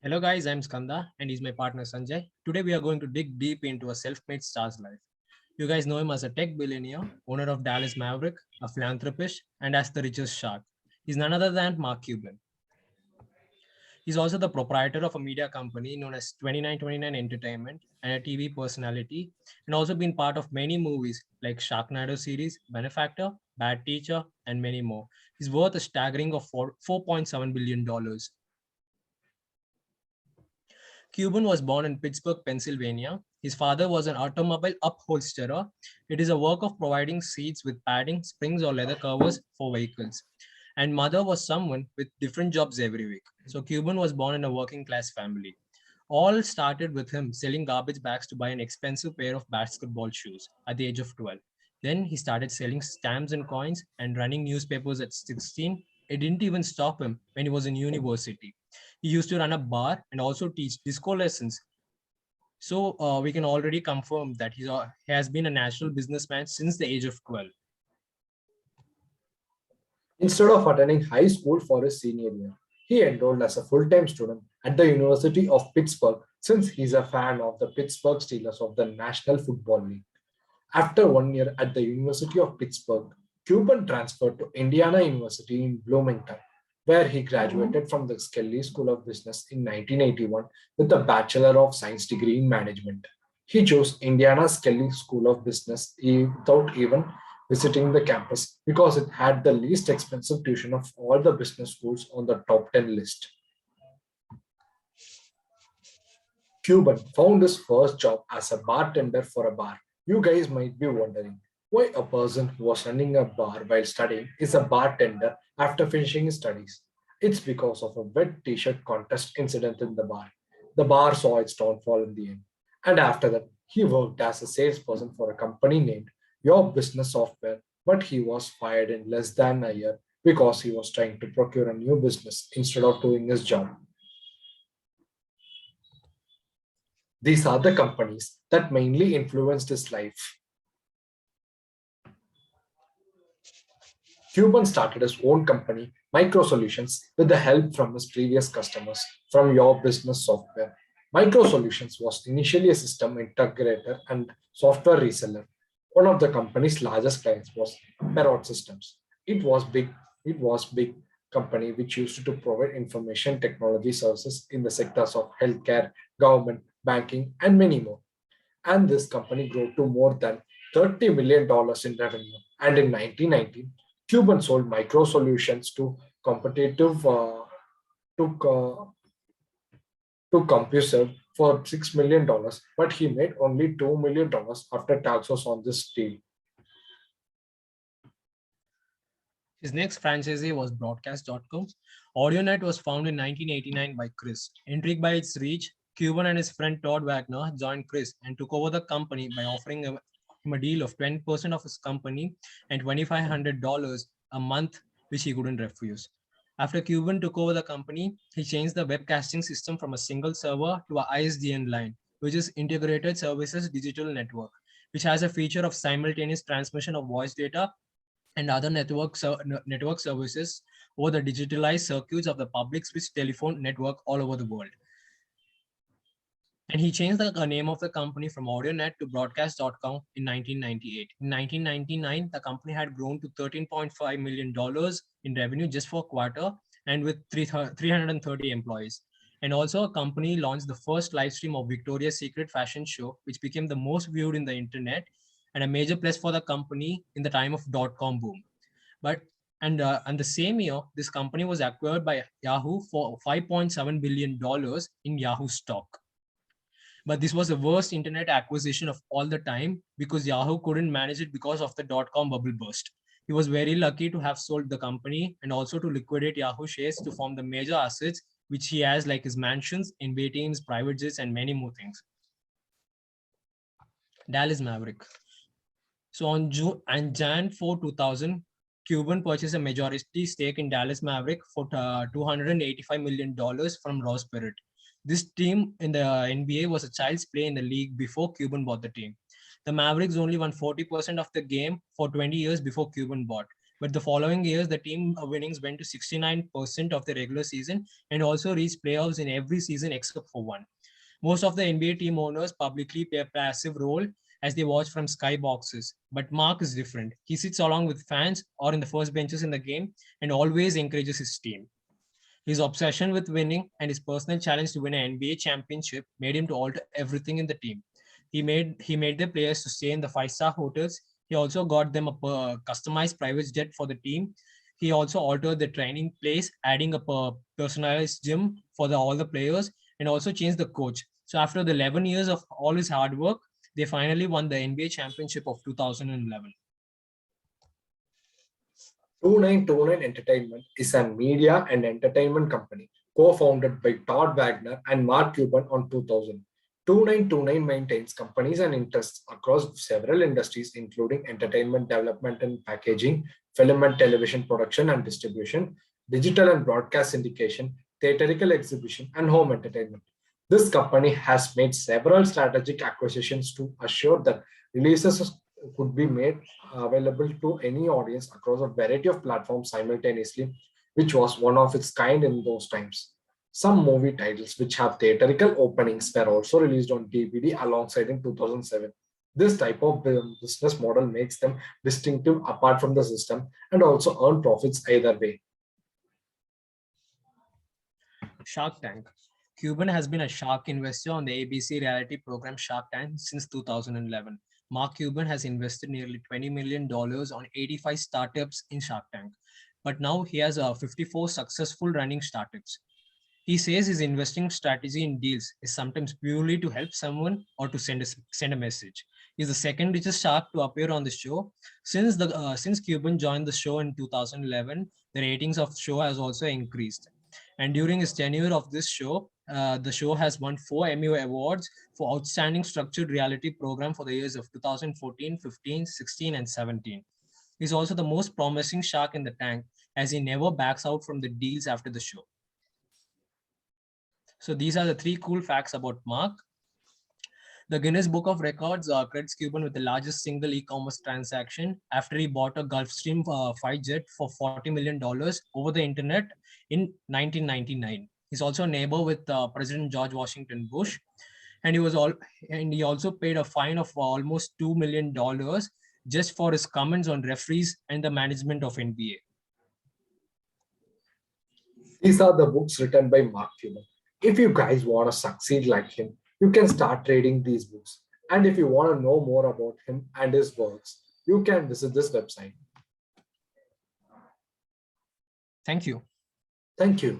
Hello guys, I'm Skanda and he's my partner Sanjay. Today we are going to dig deep into a self-made star's life. You guys know him as a tech billionaire, owner of Dallas Maverick, a philanthropist, and as the richest shark. He's none other than Mark Cuban. He's also the proprietor of a media company known as 2929 Entertainment and a TV personality, and also been part of many movies like Sharknado series, Benefactor, Bad Teacher, and many more. He's worth a staggering of $4.7 billion. Cuban was born in Pittsburgh, Pennsylvania. His father was an automobile upholsterer. It is a work of providing seats with padding, springs, or leather covers for vehicles. And mother was someone with different jobs every week. So Cuban was born in a working class family. All started with him selling garbage bags to buy an expensive pair of basketball shoes at the age of 12. Then he started selling stamps and coins and running newspapers at 16. It didn't even stop him when he was in university. He used to run a bar and also teach disco lessons. So we can already confirm that he has been a national businessman since the age of 12. Instead of attending high school for his senior year, he enrolled as a full-time student at the University of Pittsburgh since he's a fan of the Pittsburgh Steelers of the National Football League. After 1 year at the University of Pittsburgh, Cuban transferred to Indiana University in Bloomington, where he graduated from the Skelly School of Business in 1981 with a Bachelor of Science degree in Management. He chose Indiana Skelly School of Business without even visiting the campus because it had the least expensive tuition of all the business schools on the top 10 list. Cuban found his first job as a bartender for a bar. You guys might be wondering why a person who was running a bar while studying is a bartender after finishing his studies. It's because of a wet t shirt contest incident in the bar. The bar saw its downfall in the end. And after that, he worked as a salesperson for a company named Your Business Software, but he was fired in less than a year because he was trying to procure a new business instead of doing his job. These are the companies that mainly influenced his life. Cuban started his own company, Micro Solutions, with the help from his previous customers from Your Business Software. Micro Solutions was initially a system integrator and software reseller. One of the company's largest clients was Perot Systems. It was big. It was big company which used to provide information technology services in the sectors of healthcare, government, banking, and many more. And this company grew to more than $30 million in revenue. And in 1990, Cuban sold Micro Solutions to competitive to, to CompuServe for $6 million, but he made only $2 million after taxes on this deal. His next franchisee was Broadcast.com. AudioNet was founded in 1989 by Chris. Intrigued by its reach, Cuban and his friend Todd Wagner joined Chris and took over the company by offering him a deal of 20% of his company and $2,500 a month, which he couldn't refuse. After Cuban took over the company, he changed the webcasting system from a single server to a ISDN line, which is Integrated Services Digital Network, which has a feature of simultaneous transmission of voice data and other network services over the digitalized circuits of the public switch telephone network all over the world. And he changed the name of the company from AudioNet to Broadcast.com in 1998. In 1999, the company had grown to $13.5 million in revenue just for a quarter and with 330 employees. And also, a company launched the first live stream of Victoria's Secret fashion show, which became the most viewed in the internet and a major plus for the company in the time of dot-com boom. But and the same year, this company was acquired by Yahoo for $5.7 billion in Yahoo stock. But this was the worst internet acquisition of all the time because Yahoo couldn't manage it because of the dot-com bubble burst. He was very lucky to have sold the company and also to liquidate Yahoo shares to form the major assets which he has, like his mansions, NBA teams, private jets, and many more things. Dallas Maverick. So on June and Jan 4, 2000, Cuban purchased a majority stake in Dallas Maverick for $285 million from Ross Perot. This team in the NBA was a child's play in the league before Cuban bought the team. The Mavericks only won 40% of the game for 20 years before Cuban bought. But the following years, the team winnings went to 69% of the regular season and also reached playoffs in every season except for one. Most of the NBA team owners publicly play a passive role as they watch from skyboxes. But Mark is different. He sits along with fans or in the first benches in the game and always encourages his team. His obsession with winning and his personal challenge to win an NBA championship made him to alter everything in the team. He made the players to stay in the five-star hotels. He also got them a customized private jet for the team. He also altered the training place, adding a personalized gym for all the players, and also changed the coach. So after the 11 years of all his hard work, they finally won the NBA championship of 2011. 2929 Entertainment is a media and entertainment company co-founded by Todd Wagner and Mark Cuban on 2000. 2929 maintains companies and interests across several industries, including entertainment development and packaging, film and television production and distribution, digital and broadcast syndication, theatrical exhibition, and home entertainment. This company has made several strategic acquisitions to assure that releases could be made available to any audience across a variety of platforms simultaneously, which was one of its kind in those times. Some movie titles which have theatrical openings were also released on DVD alongside in 2007. This type of business model makes them distinctive apart from the system and also earn profits either way. Shark Tank. Cuban has been a shark investor on the ABC reality program Shark Tank since 2011. Mark Cuban has invested nearly $20 million on 85 startups in Shark Tank, but now he has 54 successful running startups. He says his investing strategy in deals is sometimes purely to help someone or to send a message. He's the second richest shark to appear on the show. Since Cuban joined the show in 2011, the ratings of the show has also increased. And during his tenure of this show, the show has won 4 Emmy Awards for Outstanding Structured Reality Program for the years of 2014, 15, 16, and 17. He's also the most promising shark in the tank as he never backs out from the deals after the show. So these are the 3 cool facts about Mark. The Guinness Book of Records credits Cuban with the largest single e-commerce transaction after he bought a Gulfstream fighter jet for $40 million over the internet in 1999. He's also a neighbor with President George Washington Bush, and he also paid a fine of almost $2 million just for his comments on referees and the management of NBA. These are the books written by Mark Cuban. If you guys want to succeed like him, you can start reading these books. And if you want to know more about him and his works, you can visit this website. Thank you. Thank you.